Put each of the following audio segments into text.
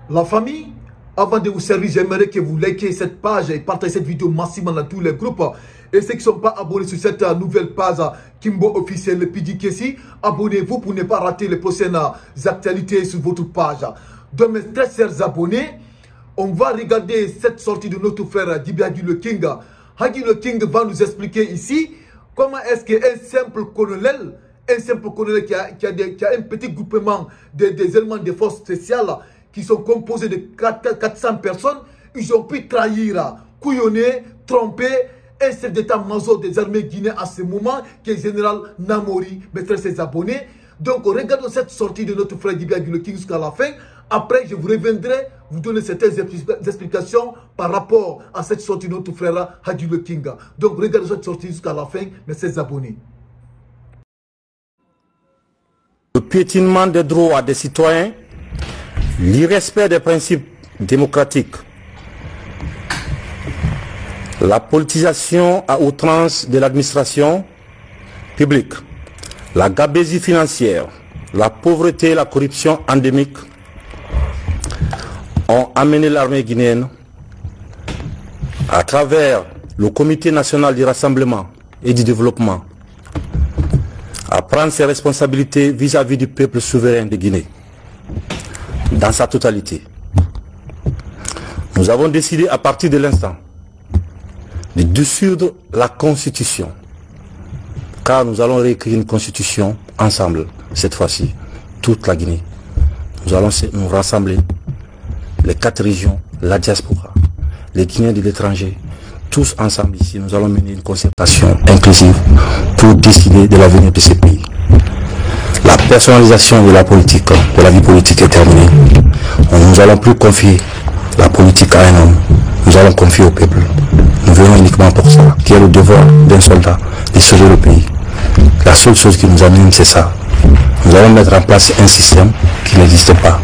La famille, avant de vous servir, j'aimerais que vous likez cette page et partagez cette vidéo massivement dans tous les groupes. Et ceux qui ne sont pas abonnés sur cette nouvelle page Kimbo officiel PDKC, abonnez-vous pour ne pas rater les prochaines actualités sur votre page. Donc mes très chers abonnés, on va regarder cette sortie de notre frère Djiby le King. Hagi le King va nous expliquer ici comment est-ce qu'un simple colonel qui a un petit groupement des éléments de forces spéciales qui sont composés de 400 personnes, ils ont pu trahir, couillonner, tromper un chef d'état-major des armées guinéennes à ce moment, qui est le général Namori, mes frères abonnés. Donc regardons cette sortie de notre frère Djiby le King jusqu'à la fin. Après, je vous reviendrai vous donner certaines explications par rapport à cette sortie de notre frère Djiby le King. Donc regardez cette sortie jusqu'à la fin, mes chers abonnés. Le piétinement des droits des citoyens, l'irrespect des principes démocratiques, la politisation à outrance de l'administration publique, la gabegie financière, la pauvreté et la corruption endémique ont amené l'armée guinéenne à travers le Comité national du rassemblement et du développement à prendre ses responsabilités vis-à-vis du peuple souverain de Guinée dans sa totalité. Nous avons décidé à partir de l'instant de dissoudre la constitution, car nous allons réécrire une constitution ensemble, cette fois-ci, toute la Guinée. Nous allons nous rassembler, les 4 régions, la diaspora, les Guinéens de l'étranger, tous ensemble ici, nous allons mener une concertation inclusive pour décider de l'avenir de ces pays. La personnalisation de la politique, de la vie politique est terminée. Nous n'allons plus confier la politique à un homme, nous allons confier au peuple. Nous venons uniquement pour ça, qui est le devoir d'un soldat, de sauver le pays. La seule chose qui nous amène, c'est ça. Nous allons mettre en place un système qui n'existe pas.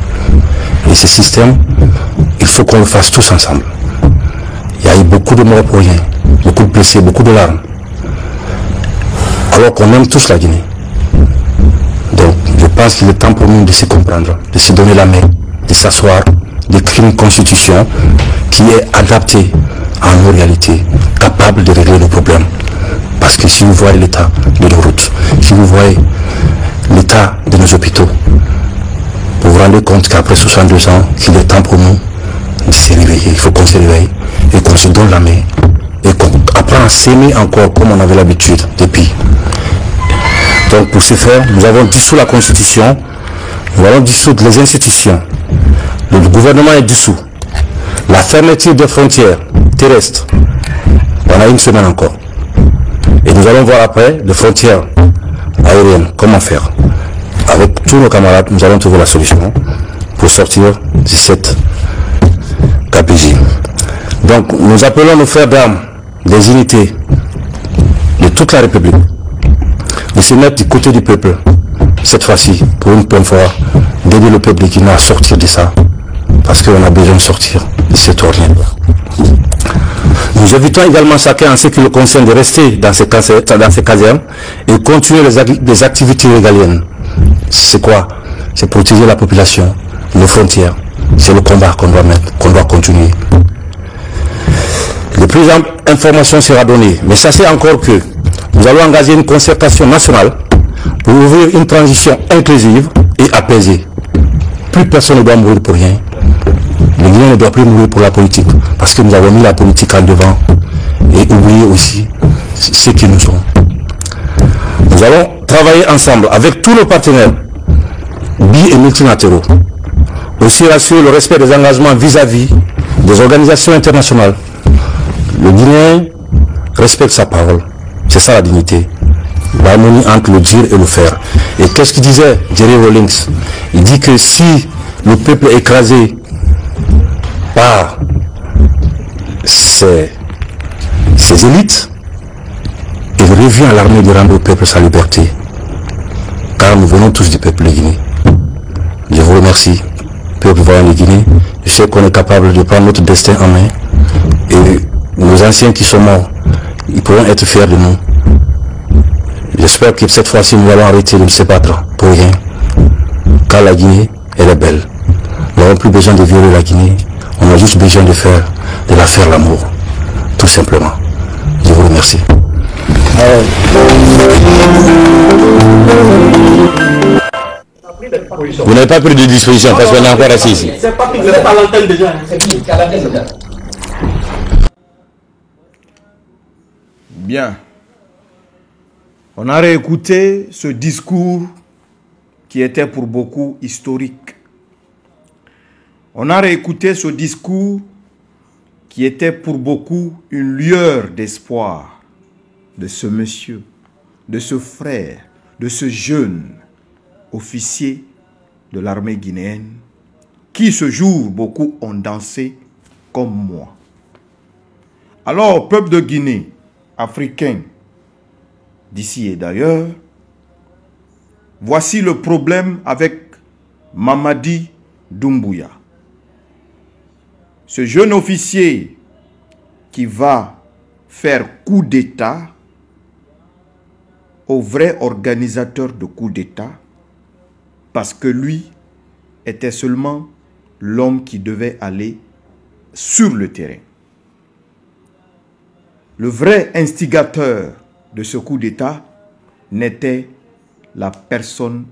Et ce système, il faut qu'on le fasse tous ensemble. Il y a eu beaucoup de morts pour rien, beaucoup de blessés, beaucoup de larmes. Alors qu'on aime tous la Guinée. Donc, je pense qu'il est temps pour nous de se comprendre, de se donner la main, de s'asseoir, d'écrire une constitution qui est adaptée à nos réalités, capable de régler nos problèmes. Parce que si vous voyez l'état de nos routes, si vous voyez l'état de nos hôpitaux, vous vous rendez compte qu'après 62 ans, qu'il est temps pour nous de se réveiller. Il faut qu'on se réveille et qu'on se donne la main et qu'on apprend à s'aimer encore comme on avait l'habitude depuis. Donc pour ce faire, nous avons dissous la constitution, nous allons dissoudre les institutions, le gouvernement est dissous, la fermeture des frontières terrestres, on a une semaine encore. Et nous allons voir après les frontières aériennes, comment faire. Avec tous nos camarades, nous allons trouver la solution pour sortir de cette gabegie. Donc nous appelons nos frères d'armes des unités de toute la République de se mettre du côté du peuple, cette fois-ci, pour une bonne fois, d'aider le peuple guinéen à sortir de ça, parce qu'on a besoin de sortir de cette ornière. Nous invitons également chacun en ce qui le concerne de rester dans ces casernes et continuer les activités régaliennes. C'est quoi? C'est protéger la population, nos frontières. C'est le combat qu'on doit mettre, qu'on doit continuer. De plus amples informations sera donnée, mais sachez encore que nous allons engager une concertation nationale pour ouvrir une transition inclusive et apaisée. Plus personne ne doit mourir pour rien. Le Guinéen ne doit plus mourir pour la politique, parce que nous avons mis la politique en devant et oublié aussi ce qui nous sont. Nous allons travailler ensemble avec tous nos partenaires, bi- et multilatéraux, aussi assurer le respect des engagements vis-à-vis des organisations internationales. Le Guinéen respecte sa parole, c'est ça la dignité, l'harmonie entre le dire et le faire. Et qu'est-ce qu'il disait Jerry Rawlings? Il dit que si le peuple est écrasé par ces élites, il revient à l'armée de rendre au peuple sa liberté, car nous venons tous du peuple de Guinée. Je vous remercie, peuple voyant de Guinée. Je sais qu'on est capable de prendre notre destin en main, et nos anciens qui sont morts, ils pourront être fiers de nous. J'espère que cette fois-ci nous allons arrêter de se battre pour rien, car la Guinée, elle est belle. Nous n'avons plus besoin de violer la Guinée. On a juste besoin de la faire l'amour. Tout simplement. Je vous remercie. Vous n'avez pas pris de disposition parce qu'on est encore assis ici. C'est pas vous êtes à l'antenne déjà. Bien. On a réécouté ce discours qui était pour beaucoup historique. On a réécouté ce discours qui était pour beaucoup une lueur d'espoir de ce monsieur, de ce frère, de ce jeune officier de l'armée guinéenne qui ce jour beaucoup ont dansé comme moi. Alors, peuple de Guinée, africain, d'ici et d'ailleurs, voici le problème avec Mamadi Doumbouya. Ce jeune officier qui va faire coup d'État au vrai organisateur de coup d'État, parce que lui était seulement l'homme qui devait aller sur le terrain. Le vrai instigateur de ce coup d'État n'était personne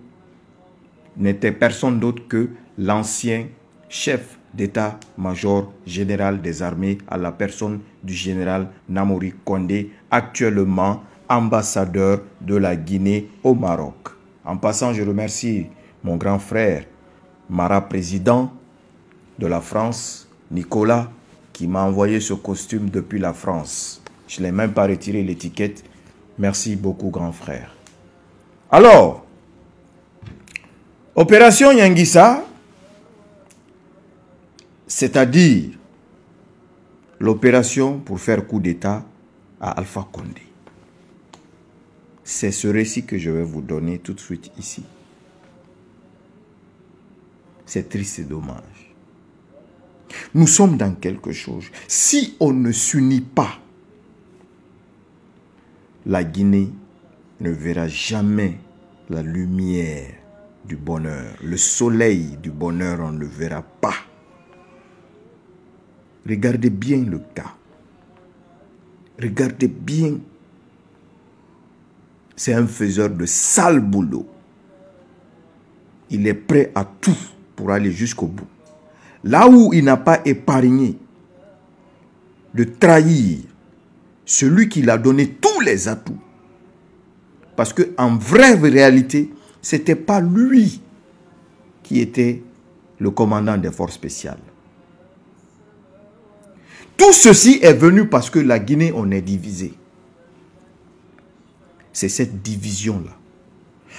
d'autre que l'ancien chef d'état-major général des armées à la personne du général Namori Condé, actuellement ambassadeur de la Guinée au Maroc. En passant, je remercie mon grand frère, Mara président de la France, Nicolas, qui m'a envoyé ce costume depuis la France. Je n'ai même pas retiré l'étiquette. Merci beaucoup, grand frère. Alors, opération Yangissa, c'est-à-dire l'opération pour faire coup d'État à Alpha Condé. C'est ce récit que je vais vous donner tout de suite ici. C'est triste et dommage. Nous sommes dans quelque chose. Si on ne s'unit pas, la Guinée ne verra jamais la lumière du bonheur. Le soleil du bonheur, on ne le verra pas. Regardez bien le cas. Regardez bien. C'est un faiseur de sale boulot. Il est prêt à tout pour aller jusqu'au bout. Là où il n'a pas épargné de trahir celui qui l'a donné tous les atouts. Parce qu'en vraie réalité, ce n'était pas lui qui était le commandant des forces spéciales. Tout ceci est venu parce que la Guinée, on est divisé. C'est cette division-là.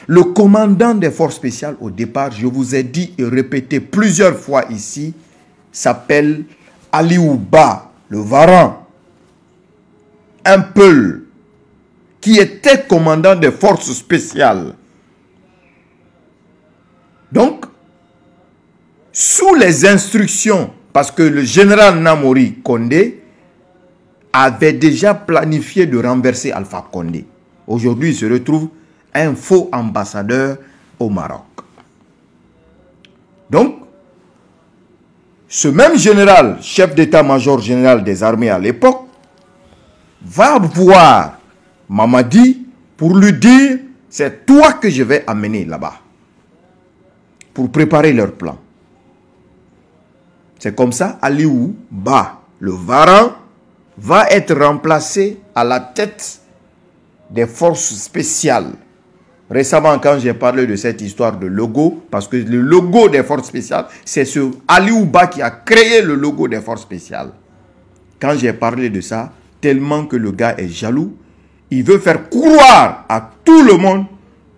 Le commandant des forces spéciales, au départ, je vous ai dit et répété plusieurs fois ici, s'appelle Aliou Ba, le Varan, un Peul, qui était commandant des forces spéciales. Donc, sous les instructions, parce que le général Namori Condé avait déjà planifié de renverser Alpha Condé. Aujourd'hui, il se retrouve un faux ambassadeur au Maroc. Donc, ce même général, chef d'état-major général des armées à l'époque, va voir Mamadi pour lui dire « c'est toi que je vais amener là-bas » pour préparer leur plan. C'est comme ça, Aliou Ba, le Varan, va être remplacé à la tête des forces spéciales. Récemment, quand j'ai parlé de cette histoire de logo, parce que le logo des forces spéciales, c'est ce Aliou Ba qui a créé le logo des forces spéciales. Quand j'ai parlé de ça, tellement que le gars est jaloux, il veut faire croire à tout le monde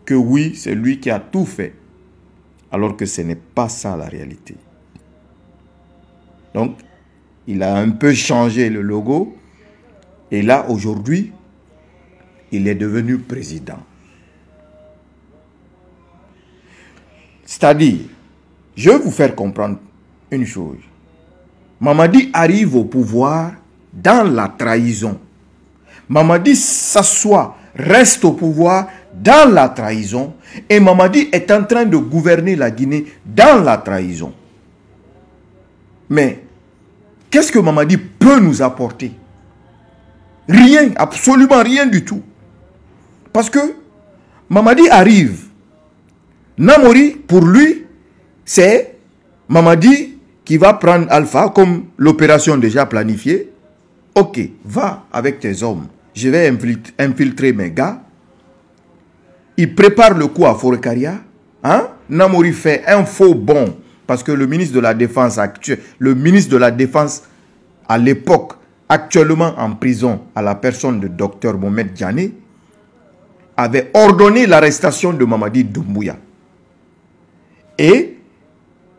que oui, c'est lui qui a tout fait. Alors que ce n'est pas ça la réalité. Donc, il a un peu changé le logo. Et là, aujourd'hui, il est devenu président. C'est-à-dire, je vais vous faire comprendre une chose. Mamadi arrive au pouvoir dans la trahison. Mamadi s'assoit, reste au pouvoir dans la trahison. Et Mamadi est en train de gouverner la Guinée dans la trahison. Mais qu'est-ce que Mamadi peut nous apporter? Rien, absolument rien du tout. Parce que Mamadi arrive. Namori, pour lui, c'est Mamadi qui va prendre Alpha comme l'opération déjà planifiée. Ok, va avec tes hommes. Je vais infiltrer mes gars. Il prépare le coup à Forekaria. Hein? Namori fait un faux bond. Parce que le ministre de la Défense actuel, le ministre de la Défense à l'époque, actuellement en prison à la personne de Dr Mohamed Diané, avait ordonné l'arrestation de Mamadi Doumbouya. Et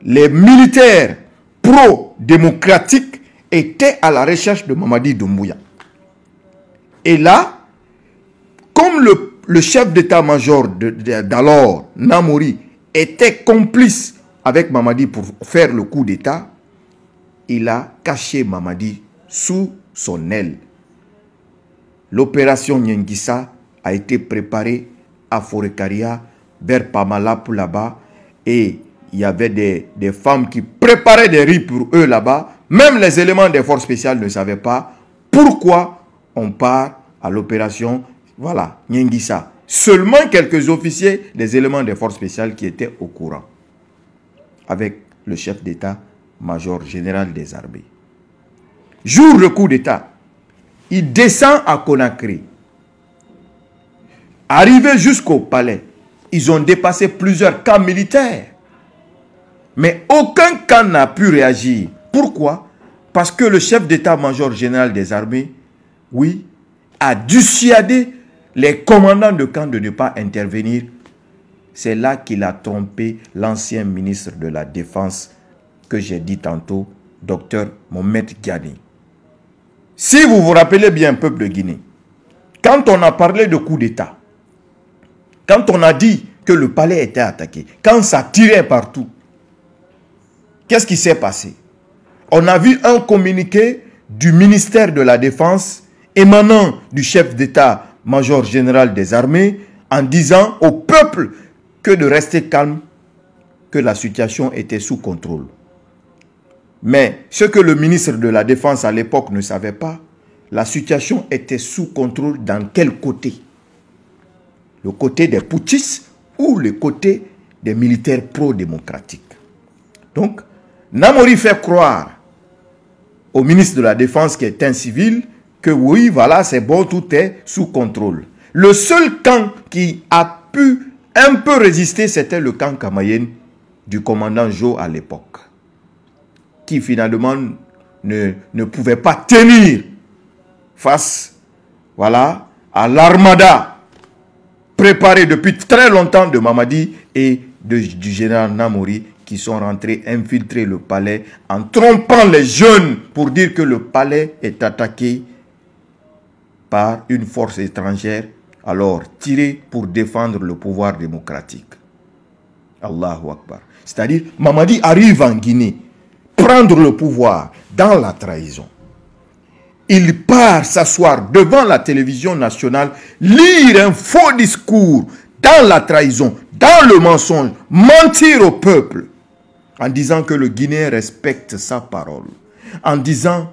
les militaires pro-démocratiques étaient à la recherche de Mamadi Doumbouya. Et là, comme le chef d'état-major d'alors, Namori, était complice avec Mamadi pour faire le coup d'état, il a caché Mamadi sous son aile. L'opération Nyengissa a été préparée à Forekaria, vers Pamala pour là-bas, et il y avait des femmes qui préparaient des riz pour eux là-bas. Même les éléments des forces spéciales ne savaient pas pourquoi on part à l'opération, voilà, Nyengissa. Seulement quelques officiers des éléments des forces spéciales qui étaient au courant, avec le chef d'état-major général des armées. Jour le coup d'état, il descend à Conakry. Arrivé jusqu'au palais, ils ont dépassé plusieurs camps militaires. Mais aucun camp n'a pu réagir. Pourquoi? Parce que le chef d'état-major général des armées, oui, a dissuadé les commandants de camp de ne pas intervenir. C'est là qu'il a trompé l'ancien ministre de la Défense que j'ai dit tantôt, Dr Mohamed Diané. Si vous vous rappelez bien, peuple de Guinée, quand on a parlé de coup d'état, quand on a dit que le palais était attaqué, quand ça tirait partout, qu'est-ce qui s'est passé? On a vu un communiqué du ministère de la Défense émanant du chef d'état-major général des armées en disant au peuple que de rester calme, que la situation était sous contrôle. Mais ce que le ministre de la Défense à l'époque ne savait pas, la situation était sous contrôle dans quel côté? Le côté des putschistes ou le côté des militaires pro-démocratiques. Donc, Namori fait croire au ministre de la Défense qui est un civil que oui, voilà, c'est bon, tout est sous contrôle. Le seul camp qui a pu un peu résister, c'était le camp Kamayenne du commandant Jo à l'époque, qui finalement ne pouvait pas tenir face, voilà, à l'armada préparée depuis très longtemps de Mamadi et du général Namori, qui sont rentrés infiltrer le palais en trompant les jeunes pour dire que le palais est attaqué par une force étrangère, alors tiré pour défendre le pouvoir démocratique. Allahu Akbar. C'est-à-dire, Mamadi arrive en Guinée, prendre le pouvoir dans la trahison. Il part s'asseoir devant la télévision nationale, lire un faux discours dans la trahison, dans le mensonge, mentir au peuple, en disant que le Guinéen respecte sa parole, en disant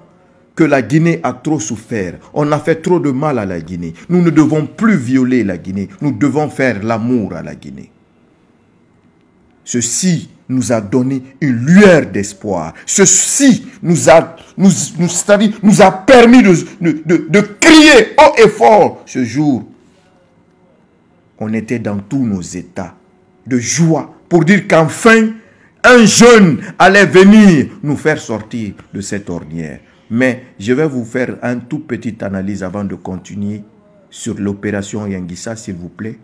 que la Guinée a trop souffert, on a fait trop de mal à la Guinée, nous ne devons plus violer la Guinée, nous devons faire l'amour à la Guinée. Ceci nous a donné une lueur d'espoir. Ceci nous a permis de crier haut et fort ce jour. On était dans tous nos états de joie pour dire qu'enfin, un jeune allait venir nous faire sortir de cette ornière. Mais je vais vous faire une toute petite analyse avant de continuer sur l'opération Nyengissa, s'il vous plaît.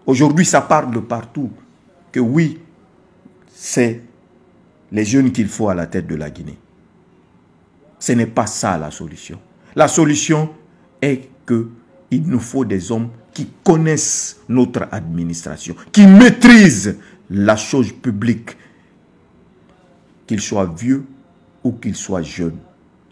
Aujourd'hui, ça parle de partout que oui, c'est les jeunes qu'il faut à la tête de la Guinée. Ce n'est pas ça la solution. La solution est qu'il nous faut des hommes qui connaissent notre administration, qui maîtrisent la chose publique, qu'ils soient vieux ou qu'ils soient jeunes,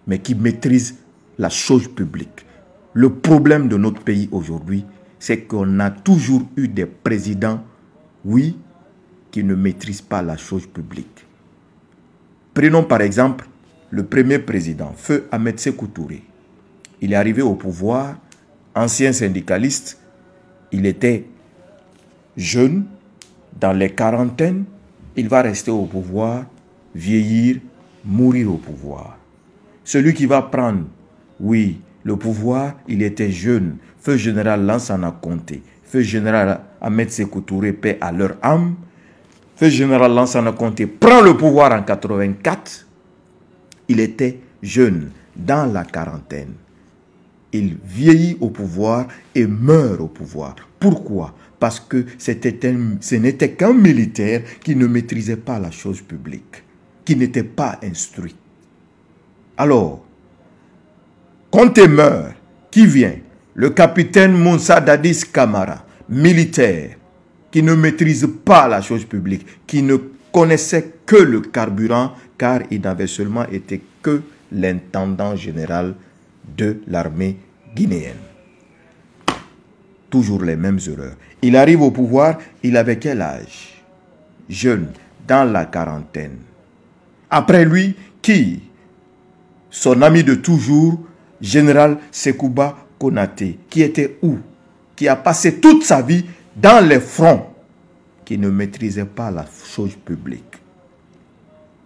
mais qui maîtrisent la chose publique. Le problème de notre pays aujourd'hui, c'est qu'on a toujours eu des présidents, oui, qui ne maîtrisent pas la chose publique. Prenons par exemple le premier président, Feu Ahmed Sékou Touré. Il est arrivé au pouvoir, ancien syndicaliste, il était jeune, dans les quarantaines, il va rester au pouvoir, vieillir, mourir au pouvoir. Celui qui va prendre, oui, le pouvoir, il était jeune. Feu général Lansana Conté, Feu général Ahmed Sékou Touré, paix à leur âme. Feu général Lansana Conté prend le pouvoir en 84. Il était jeune, dans la quarantaine. Il vieillit au pouvoir et meurt au pouvoir. Pourquoi? Parce que ce n'était qu'un militaire qui ne maîtrisait pas la chose publique, qui n'était pas instruit. Alors, Conté meurt, qui vient? Le capitaine Moussa Dadis Camara, militaire, qui ne maîtrise pas la chose publique, qui ne connaissait que le carburant, car il n'avait seulement été que l'intendant général de l'armée guinéenne. Toujours les mêmes erreurs. Il arrive au pouvoir, il avait quel âge? Jeune, dans la quarantaine. Après lui, qui? Son ami de toujours, général Sekouba Konaté, qui était où? Qui a passé toute sa vie dans les fronts, qui ne maîtrisait pas la chose publique.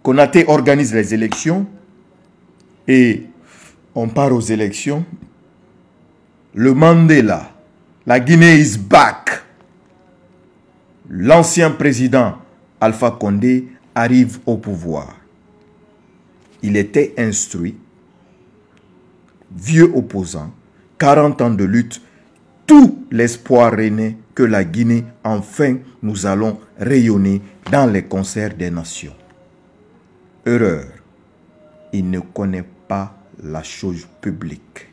Konaté organise les élections et on part aux élections. Le Mandela, la Guinée is back. L'ancien président Alpha Condé arrive au pouvoir. Il était instruit, vieux opposant, 40 ans de lutte, tout l'espoir renaît que la Guinée, enfin, nous allons rayonner dans les concerts des nations. Erreur, il ne connaît pas la chose publique.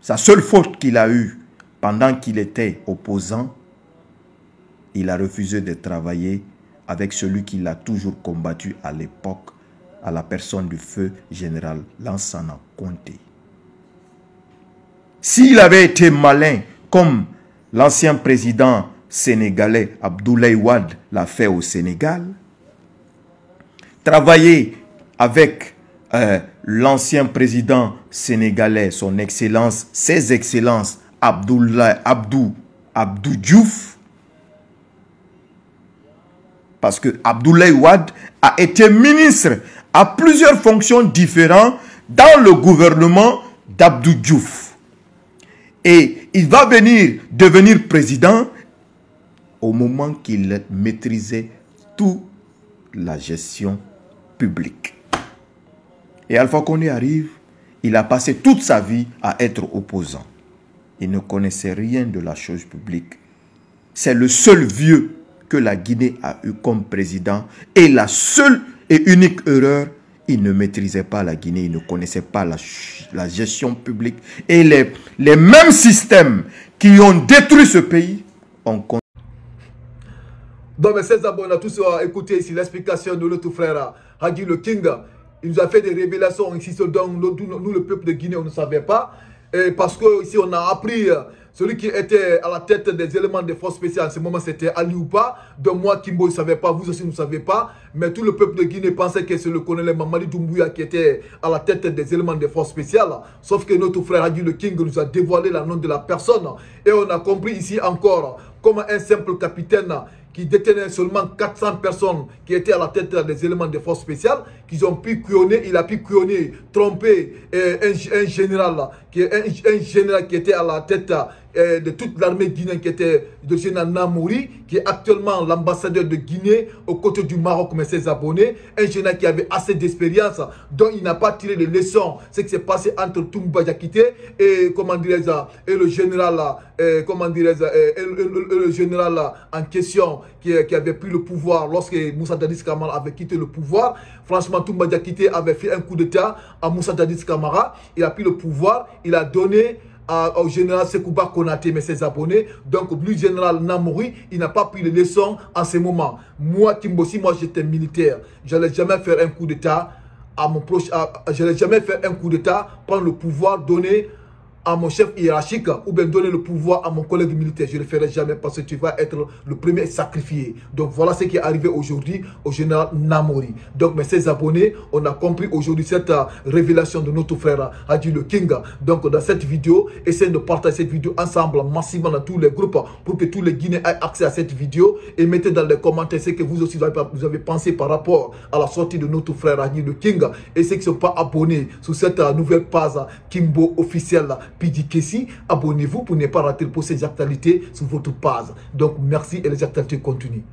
Sa seule faute qu'il a eue pendant qu'il était opposant, il a refusé de travailler avec celui qui l'a toujours combattu à l'époque, à la personne du feu général Lansana Conté. S'il avait été malin, comme l'ancien président sénégalais Abdoulaye Wade l'a fait au Sénégal, travailler avec l'ancien président sénégalais, son excellence, ses excellences, Abdou Diouf, parce que Abdoulaye Wade a été ministre à plusieurs fonctions différentes dans le gouvernement d'Abdou Diouf. Et il va devenir président au moment qu'il maîtrisait toute la gestion publique. Et Alpha Condé arrive, il a passé toute sa vie à être opposant. Il ne connaissait rien de la chose publique. C'est le seul vieux que la Guinée a eu comme président. Et la seule et unique erreur, il ne maîtrisait pas la Guinée, il ne connaissait pas la gestion publique. Et les mêmes systèmes qui ont détruit ce pays ont continué. Donc mes 16 abonnés, à tous écouter ici l'explication de notre frère Hagi le King. Il nous a fait des révélations ici, dont nous le peuple de Guinée, on ne savait pas. Et parce que ici on a appris, celui qui était à la tête des éléments de force spéciales, en ce moment c'était Ali Oupa. De moi, Kimbo, il ne savait pas, vous aussi ne savez pas. Mais tout le peuple de Guinée pensait que c'est le colonel Mamadi Doumbouya qui était à la tête des éléments de force spéciales. Sauf que notre frère Hagi le King nous a dévoilé le nom de la personne. Et on a compris ici encore comment un simple capitaine qui détenait seulement 400 personnes qui étaient à la tête des éléments de force spéciales, qu'ils ont pu couillonner, il a pu couillonner, tromper un général qui était à la tête de toute l'armée guinéenne, qui était le général Namouri, qui est actuellement l'ambassadeur de Guinée aux côtés du Maroc, mais ses abonnés, un général qui avait assez d'expérience, dont il n'a pas tiré les leçons, ce qui s'est passé entre Toumba Diakité et, comment dirais-je, et le général, le général en question, qui avait pris le pouvoir lorsque Moussa Dadis Camara avait quitté le pouvoir. Franchement, Toumba Diakité avait fait un coup d'état à Moussa Dadis Camara. Il a pris le pouvoir, il a donné au général Sekouba Konaté, mais ses abonnés. Donc, le général Namouri, il n'a pas pris les leçons en ce moment. Moi, Kimbosi, moi j'étais militaire. Je n'allais jamais faire un coup d'état à mon proche. Je n'allais jamais faire un coup d'état, prendre le pouvoir, donner à mon chef hiérarchique ou bien donner le pouvoir à mon collègue militaire. Je ne le ferai jamais parce que tu vas être le premier sacrifié. Donc voilà ce qui est arrivé aujourd'hui au général Namori. Donc mes chers abonnés, on a compris aujourd'hui cette révélation de notre frère Hadi le King. Donc dans cette vidéo, essayez de partager cette vidéo ensemble massivement dans tous les groupes pour que tous les Guinéens aient accès à cette vidéo et mettez dans les commentaires ce que vous aussi vous avez pensé par rapport à la sortie de notre frère Hadi le King. Et ceux qui ne sont pas abonnés sur cette nouvelle page Kimbo officielle PDKC, abonnez-vous pour ne pas rater pour ces actualités sur votre page. Donc merci et les actualités continuent.